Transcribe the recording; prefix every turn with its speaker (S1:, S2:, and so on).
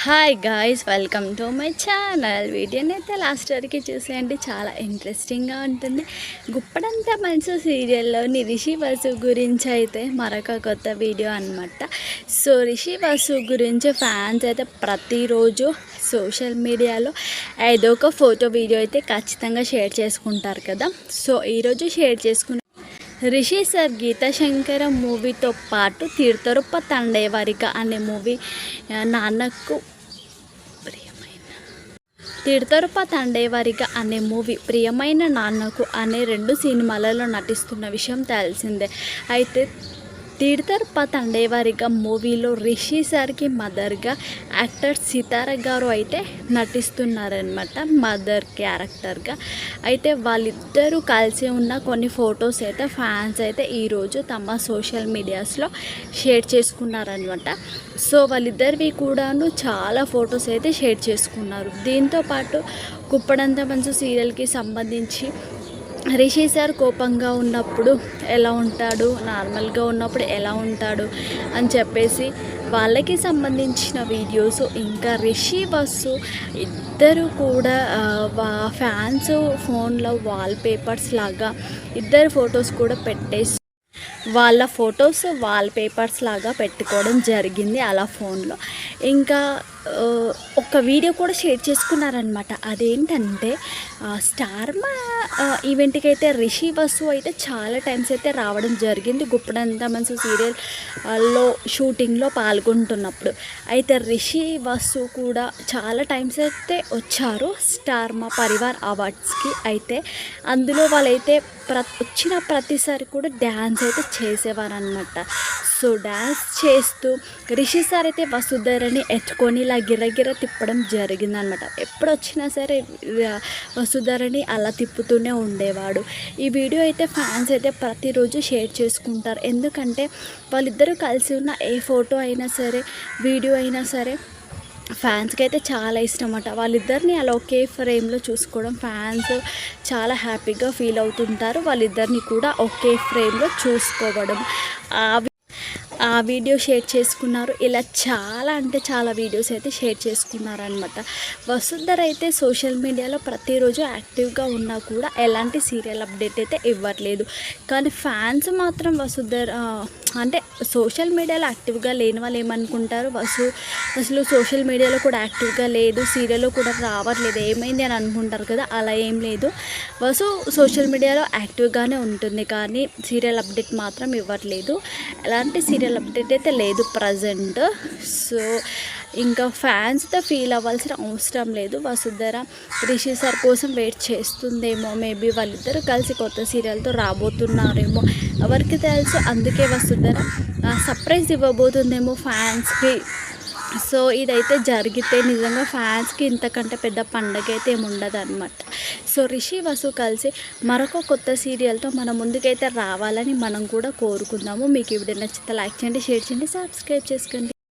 S1: Hi guys, welcome to my channel. వీడియోని అయితే last వరకు చూసేయండి, చాలా ఇంట్రెస్టింగ్గా ఉంటుంది. గుప్పడంత మనసు సీరియల్లోని రిషి వసు గురించి అయితే మరొక కొత్త వీడియో అనమాట. సో రిషి వసు గురించి ఫ్యాన్స్ అయితే ప్రతిరోజు సోషల్ మీడియాలో ఏదో ఒక ఫోటో వీడియో అయితే ఖచ్చితంగా షేర్ చేసుకుంటారు కదా. సో ఈరోజు షేర్ చేసుకున్న రిషి సార్ గీతాశంకర మూవీతో పాటు తీర్థరూప తండేవారిక అనే మూవీ నాన్నకు తీర్థరూప తండేవారిక అనే మూవీ ప్రియమైన నాన్నకు అనే 2 సినిమాలలో నటిస్తున్న విషయం తెలిసిందే. అయితే తీర్థరూప తండేవారిక మూవీలో రిషి సార్కి మదర్గా యాక్టర్ సితార గారు అయితే నటిస్తున్నారనమాట, మదర్ క్యారెక్టర్గా. అయితే వాళ్ళిద్దరూ కలిసి ఉన్న కొన్ని ఫొటోస్ అయితే ఫ్యాన్స్ అయితే ఈరోజు తమ సోషల్ మీడియాస్లో షేర్ చేసుకున్నారనమాట. సో వాళ్ళిద్దరివి కూడాను చాలా ఫొటోస్ అయితే షేర్ చేసుకున్నారు. దీంతోపాటు గుప్పడంత మనసు సీరియల్కి సంబంధించి రిషి సార్ కోపంగా ఉన్నప్పుడు ఎలా ఉంటాడు, నార్మల్గా ఉన్నప్పుడు ఎలా ఉంటాడు అని చెప్పేసి వాళ్ళకి సంబంధించిన వీడియోస్, ఇంకా రిషి వసు ఇద్దరు కూడా ఫ్యాన్స్ ఫోన్లో వాల్పేపర్స్ లాగా ఇద్దరు ఫొటోస్ కూడా పెట్టేసి వాళ్ళ ఫొటోస్ వాల్పేపర్స్ లాగా పెట్టుకోవడం జరిగింది అలా ఫోన్లో. ఇంకా ఒక వీడియో కూడా షేర్ చేసుకున్నారనమాట. అదేంటంటే స్టార్మా ఈవెంట్కి అయితే రిషి వసు అయితే చాలా టైమ్స్ అయితే రావడం జరిగింది గుప్పడంత మనసు సీరియల్లో షూటింగ్లో పాల్గొంటున్నప్పుడు. అయితే రిషి వసు కూడా చాలా టైమ్స్ అయితే వచ్చారు స్టార్మా పరివార్ అవార్డ్స్కి. అయితే అందులో వాళ్ళైతే వచ్చిన ప్రతిసారి కూడా డ్యాన్స్ అయితే చేసేవారనమాట. సో డ్యాన్స్ చేస్తూ రిషి సార్ అయితే వసుధరని ఎత్తుకొని ఇలా గిరగిర తిప్పడం జరిగిందనమాట. ఎప్పుడు వచ్చినా సరే వసుధరని అలా తిప్పుతూనే ఉండేవాడు. ఈ వీడియో అయితే ఫ్యాన్స్ అయితే ప్రతిరోజు షేర్ చేసుకుంటారు. ఎందుకంటే వాళ్ళిద్దరూ కలిసి ఉన్న ఏ ఫోటో అయినా సరే, వీడియో అయినా సరే ఫ్యాన్స్కి అయితే చాలా ఇష్టం అన్నమాట. వాళ్ళిద్దరిని అలా ఒకే ఫ్రేమ్లో చూసుకోవడం ఫ్యాన్స్ చాలా హ్యాపీగా ఫీల్ అవుతుంటారు. వాళ్ళిద్దరిని కూడా ఒకే ఫ్రేమ్లో చూసుకోవడం ఆ వీడియో షేర్ చేసుకున్నారు. ఇలా చాలా అంటే చాలా వీడియోస్ అయితే షేర్ చేసుకున్నారనమాట. వసుంధర అయితే సోషల్ మీడియాలో ప్రతిరోజు యాక్టివ్గా ఉన్నా కూడా ఎలాంటి సీరియల్ అప్డేట్ అయితే ఇవ్వట్లేదు. కానీ ఫ్యాన్స్ మాత్రం వసుంధర అంటే సోషల్ మీడియాలో యాక్టివ్గా లేని వాళ్ళు ఏమనుకుంటారు, అసలు సోషల్ మీడియాలో కూడా యాక్టివ్గా లేదు, సీరియల్లో కూడా రావట్లేదు, ఏమైంది అని అనుకుంటారు కదా. అలా ఏం లేదు, వసు సోషల్ మీడియాలో యాక్టివ్గానే ఉంటుంది, కానీ సీరియల్ అప్డేట్ మాత్రం ఇవ్వట్లేదు. ఎలాంటి సీరియల్ అప్డేట్ అయితే లేదు ప్రజెంట్. సో ఇంకా ఫ్యాన్స్తో ఫీల్ అవ్వాల్సిన అవసరం లేదు. వసుంధర రిషి సార్ కోసం వెయిట్ చేస్తుందేమో, మేబీ వాళ్ళిద్దరూ కలిసి కొత్త సీరియల్తో రాబోతున్నారేమో, ఎవరికి తెలుసు. అందుకే వసుంధర సర్ప్రైజ్ ఇవ్వబోతుందేమో ఫ్యాన్స్కి. సో ఇదైతే జరిగితే నిజంగా ఫ్యాన్స్కి ఇంతకంటే పెద్ద పండగ అయితే ఏముండదు అనమాట. సో రిషి వసు కలిసి మరొక కొత్త సీరియల్తో మన ముందుకైతే రావాలని మనం కూడా కోరుకుందాము. మీకు ఈ వీడియో నచ్చితే లైక్ చేయండి, షేర్ చేయండి, సబ్స్క్రైబ్ చేసుకోండి.